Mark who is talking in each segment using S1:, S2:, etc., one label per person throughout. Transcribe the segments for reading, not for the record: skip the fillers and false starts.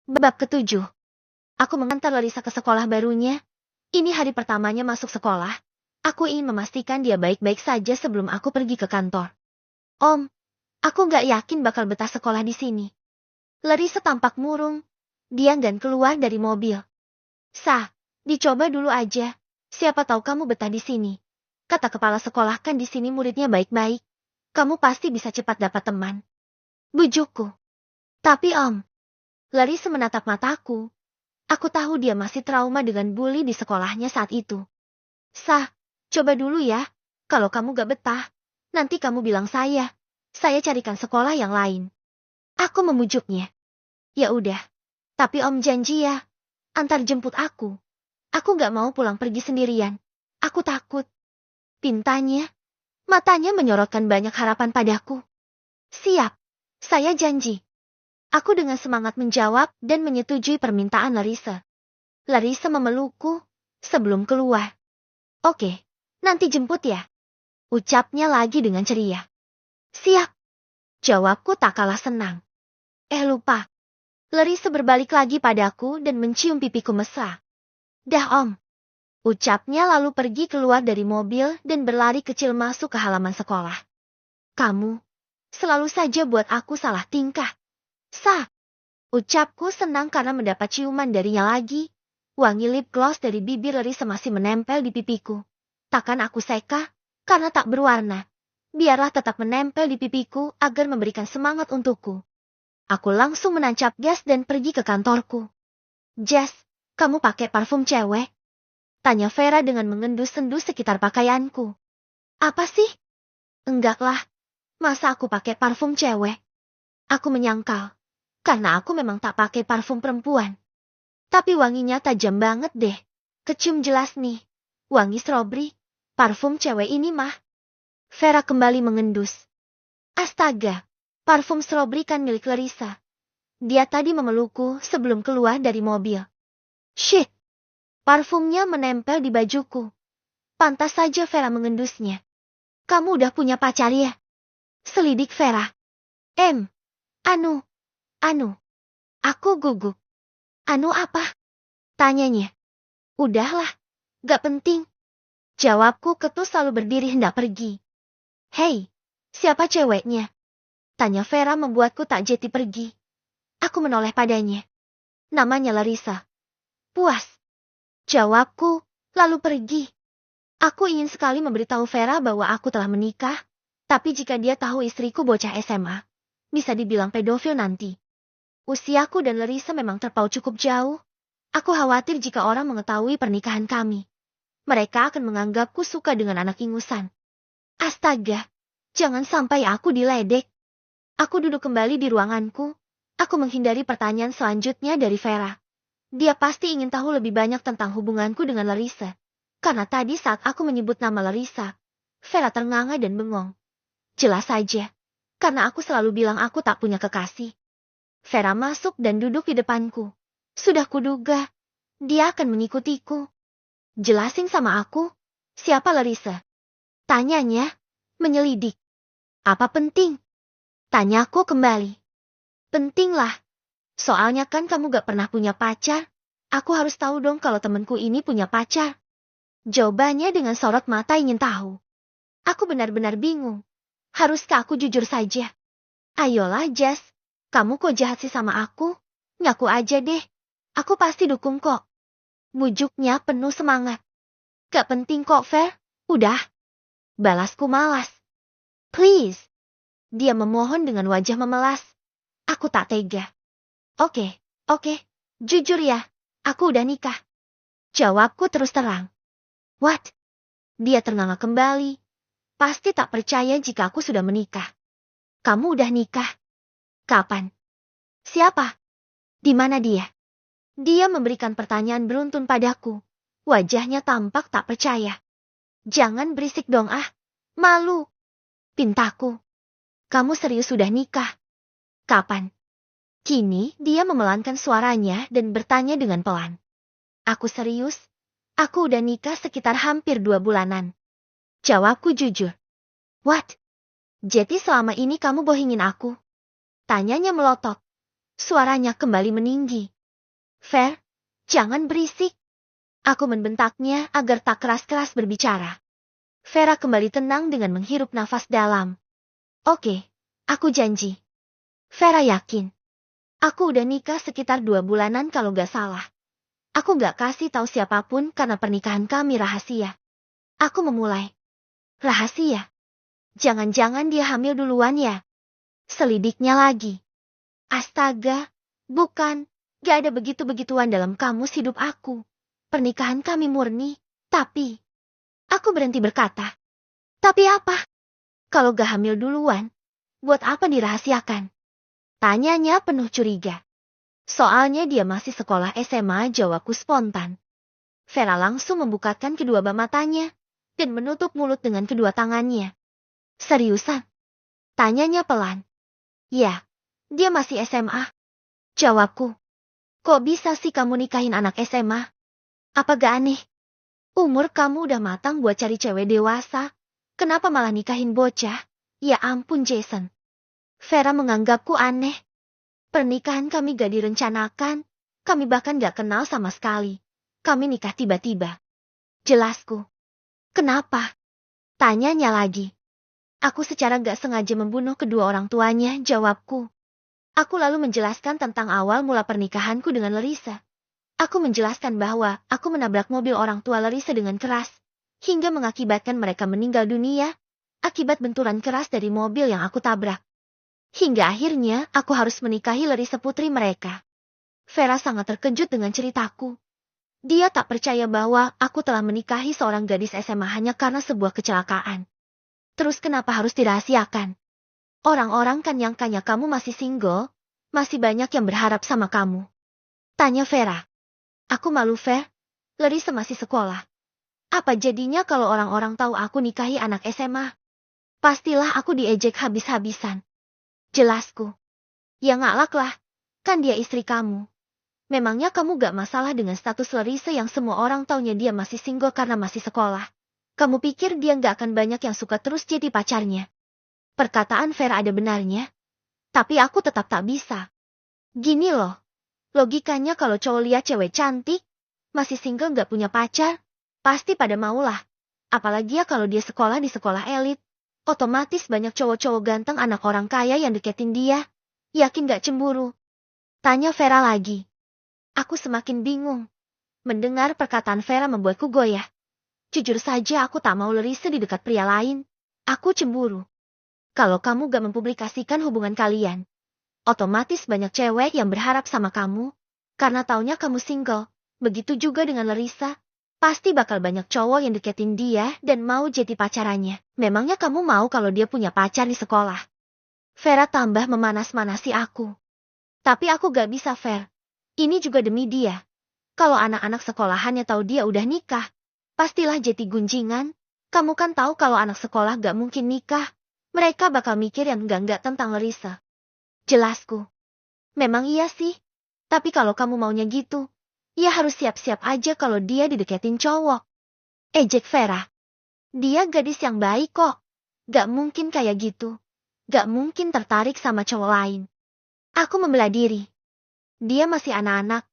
S1: Bab ketujuh. Aku mengantar Larissa ke sekolah barunya. Ini hari pertamanya masuk sekolah. Aku ingin memastikan dia baik-baik saja sebelum aku pergi ke kantor. Om, aku nggak yakin bakal betah sekolah di sini. Larissa tampak murung. Dia enggan keluar dari mobil. Sah, dicoba dulu aja. Siapa tahu kamu betah di sini. Kata kepala sekolah, kan di sini muridnya baik-baik. Kamu pasti bisa cepat dapat teman. Bujukku. Tapi Om, Larissa menatap mataku. Aku tahu dia masih trauma dengan bully di sekolahnya saat itu. Sah, coba dulu ya. Kalau kamu gak betah, nanti kamu bilang saya. Saya carikan sekolah yang lain. Aku memujuknya. Ya udah. Tapi Om janji ya. Antar jemput aku. Aku gak mau pulang pergi sendirian. Aku takut. Pintanya. Matanya menyorotkan banyak harapan padaku. Siap. Saya janji. Aku dengan semangat menjawab dan menyetujui permintaan Larissa. Larissa memelukku sebelum keluar. Oke, nanti jemput ya. Ucapnya lagi dengan ceria. Siap. Jawabku tak kalah senang. Lupa. Larissa berbalik lagi padaku dan mencium pipiku mesra. Dah Om. Ucapnya lalu pergi keluar dari mobil dan berlari kecil masuk ke halaman sekolah. Kamu selalu saja buat aku salah tingkah. Sah. Ucapku senang karena mendapat ciuman darinya lagi. Wangi lip gloss dari bibir Larissa masih menempel di pipiku. Takkan aku seka, karena tak berwarna. Biarlah tetap menempel di pipiku agar memberikan semangat untukku. Aku langsung menancap gas dan pergi ke kantorku. Jess, kamu pakai parfum cewek? Tanya Vera dengan mengendus-endus sekitar pakaianku. Apa sih? Enggaklah, masa aku pakai parfum cewek? Aku menyangkal. Karena aku memang tak pakai parfum perempuan. Tapi wanginya tajam banget deh. Kecium jelas nih. Wangi strawberry. Parfum cewek ini mah. Vera kembali mengendus. Astaga. Parfum strawberry kan milik Larissa. Dia tadi memelukku sebelum keluar dari mobil. Shit. Parfumnya menempel di bajuku. Pantas saja Vera mengendusnya. Kamu udah punya pacar ya? Selidik Vera. Anu. Aku gugup. Anu apa? Tanyanya. Udahlah. Gak penting. Jawabku ketus lalu berdiri hendak pergi. Hei, siapa ceweknya? Tanya Vera membuatku tak jeti pergi. Aku menoleh padanya. Namanya Larissa. Puas. Jawabku, lalu pergi. Aku ingin sekali memberitahu Vera bahwa aku telah menikah. Tapi jika dia tahu istriku bocah SMA, bisa dibilang pedofil nanti. Usiaku dan Larissa memang terpaut cukup jauh. Aku khawatir jika orang mengetahui pernikahan kami. Mereka akan menganggapku suka dengan anak ingusan. Astaga, jangan sampai aku diledek. Aku duduk kembali di ruanganku. Aku menghindari pertanyaan selanjutnya dari Vera. Dia pasti ingin tahu lebih banyak tentang hubunganku dengan Larissa. Karena tadi saat aku menyebut nama Larissa, Vera ternganga dan bengong. Jelas saja, karena aku selalu bilang aku tak punya kekasih. Vera masuk dan duduk di depanku. Sudah kuduga, dia akan mengikutiku. Jelasin sama aku, siapa Larissa? Tanyanya, menyelidik. Apa penting? Tanyaku kembali. Penting lah. Soalnya kan kamu gak pernah punya pacar. Aku harus tahu dong kalau temanku ini punya pacar. Jawabannya dengan sorot mata ingin tahu. Aku benar-benar bingung. Haruskah aku jujur saja? Ayolah Jess. Kamu kok jahat sih sama aku? Ngaku aja deh. Aku pasti dukung kok. Bujuknya penuh semangat. Gak penting kok, Fer. Udah. Balasku malas. Please. Dia memohon dengan wajah memelas. Aku tak tega. Oke. Jujur ya. Aku udah nikah. Jawabku terus terang. What? Dia ternganga kembali. Pasti tak percaya jika aku sudah menikah. Kamu udah nikah? Kapan? Siapa? Di mana dia? Dia memberikan pertanyaan beruntun padaku. Wajahnya tampak tak percaya. Jangan berisik dong ah. Malu. Pintaku. Kamu serius sudah nikah? Kapan? Kini dia memelankan suaranya dan bertanya dengan pelan. Aku serius. Aku udah nikah sekitar hampir 2 bulanan. Jawabku jujur. What? Jadi selama ini kamu bohongin aku? Tanyanya melotot. Suaranya kembali meninggi. Fer, jangan berisik. Aku membentaknya agar tak keras-keras berbicara. Vera kembali tenang dengan menghirup nafas dalam. Oke, aku janji. Vera yakin. Aku udah nikah sekitar 2 bulanan kalau gak salah. Aku gak kasih tahu siapapun karena pernikahan kami rahasia. Aku memulai. Rahasia? Jangan-jangan dia hamil duluan ya? Selidiknya lagi. Astaga, bukan. Gak ada begitu-begituan dalam kamus hidup aku. Pernikahan kami murni, tapi... Aku berhenti berkata. Tapi apa? Kalau gak hamil duluan, buat apa dirahasiakan? Tanyanya penuh curiga. Soalnya dia masih sekolah SMA, jawabku spontan. Vera langsung membukakan kedua matanya dan menutup mulut dengan kedua tangannya. Seriusan? Tanyanya pelan. Ya, dia masih SMA. Jawabku. Kok bisa sih kamu nikahin anak SMA? Apa gak aneh? Umur kamu udah matang buat cari cewek dewasa. Kenapa malah nikahin bocah? Ya ampun Jason. Vera menganggapku aneh. Pernikahan kami gak direncanakan. Kami bahkan gak kenal sama sekali. Kami nikah tiba-tiba. Jelasku. Kenapa? Tanyanya lagi. Aku secara gak sengaja membunuh kedua orang tuanya, jawabku. Aku lalu menjelaskan tentang awal mula pernikahanku dengan Larissa. Aku menjelaskan bahwa aku menabrak mobil orang tua Larissa dengan keras, hingga mengakibatkan mereka meninggal dunia, akibat benturan keras dari mobil yang aku tabrak. Hingga akhirnya aku harus menikahi Larissa putri mereka. Vera sangat terkejut dengan ceritaku. Dia tak percaya bahwa aku telah menikahi seorang gadis SMA hanya karena sebuah kecelakaan. Terus kenapa harus dirahasiakan? Orang-orang kan yang kanya kamu masih single, masih banyak yang berharap sama kamu. Tanya Vera. Aku malu Ver, Larissa masih sekolah. Apa jadinya kalau orang-orang tahu aku nikahi anak SMA? Pastilah aku diejek habis-habisan. Jelasku. Ya ngalak lah, kan dia istri kamu. Memangnya kamu gak masalah dengan status Larissa yang semua orang taunya dia masih single karena masih sekolah? Kamu pikir dia gak akan banyak yang suka terus jadi pacarnya? Perkataan Vera ada benarnya, tapi aku tetap tak bisa. Gini loh, logikanya kalau cowok lihat cewek cantik, masih single gak punya pacar, pasti pada maulah. Apalagi ya kalau dia sekolah di sekolah elit, otomatis banyak cowok-cowok ganteng anak orang kaya yang deketin dia. Yakin gak cemburu? Tanya Vera lagi. Aku semakin bingung. Mendengar perkataan Vera membuatku goyah. Jujur saja aku tak mau Larissa di dekat pria lain. Aku cemburu. Kalau kamu gak mempublikasikan hubungan kalian, otomatis banyak cewek yang berharap sama kamu, karena taunya kamu single. Begitu juga dengan Larissa. Pasti bakal banyak cowok yang deketin dia dan mau jadi pacarannya. Memangnya kamu mau kalau dia punya pacar di sekolah? Vera tambah memanas-manasi aku. Tapi aku gak bisa Ver. Ini juga demi dia. Kalau anak-anak sekolahannya tahu dia udah nikah, pastilah jadi gunjingan. Kamu kan tahu kalau anak sekolah gak mungkin nikah. Mereka bakal mikir yang enggak-enggak tentang Larissa. Jelasku. Memang iya sih. Tapi kalau kamu maunya gitu, ya harus siap-siap aja kalau dia dideketin cowok. Ejek Vera. Dia gadis yang baik kok. Gak mungkin kayak gitu. Gak mungkin tertarik sama cowok lain. Aku membela diri. Dia masih anak-anak.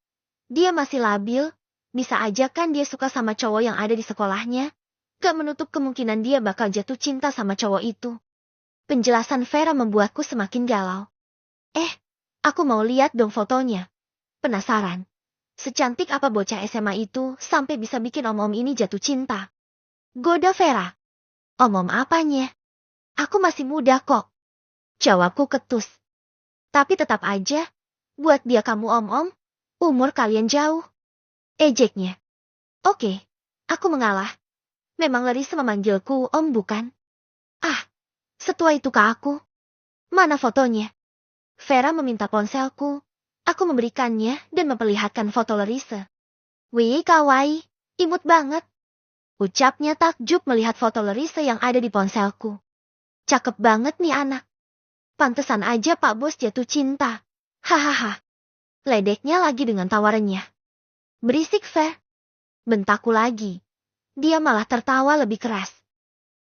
S1: Dia masih labil. Bisa aja kan dia suka sama cowok yang ada di sekolahnya. Gak menutup kemungkinan dia bakal jatuh cinta sama cowok itu. Penjelasan Vera membuatku semakin galau. Aku mau lihat dong fotonya. Penasaran. Secantik apa bocah SMA itu sampai bisa bikin om-om ini jatuh cinta? Goda Vera. Om-om apanya? Aku masih muda kok. Jawabku ketus. Tapi tetap aja, buat dia kamu om-om, umur kalian jauh. Ejeknya. Oke, aku mengalah. Memang Larissa memanggilku om bukan? Setua itu ke aku. Mana fotonya? Vera meminta ponselku. Aku memberikannya dan memperlihatkan foto Larissa. Wih kawaii, imut banget. Ucapnya takjub melihat foto Larissa yang ada di ponselku. Cakep banget nih anak. Pantesan aja Pak Bos jatuh cinta. Hahaha. Ledeknya lagi dengan tawarannya. Berisik Ver. Bentakku lagi. Dia malah tertawa lebih keras.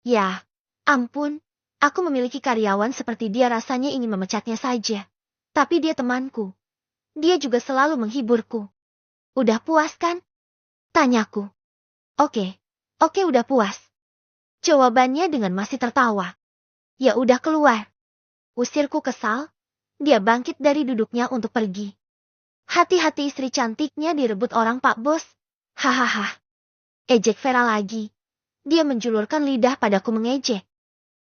S1: Ya, ampun. Aku memiliki karyawan seperti dia rasanya ingin memecatnya saja. Tapi dia temanku. Dia juga selalu menghiburku. Udah puas kan? Tanyaku. Oke, udah puas. Jawabannya dengan masih tertawa. Ya udah keluar. Usirku kesal. Dia bangkit dari duduknya untuk pergi. Hati-hati istri cantiknya direbut orang Pak Bos. Hahaha. Ejek Vera lagi. Dia menjulurkan lidah padaku mengejek.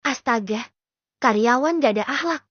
S1: Astaga, karyawan gak ada akhlak.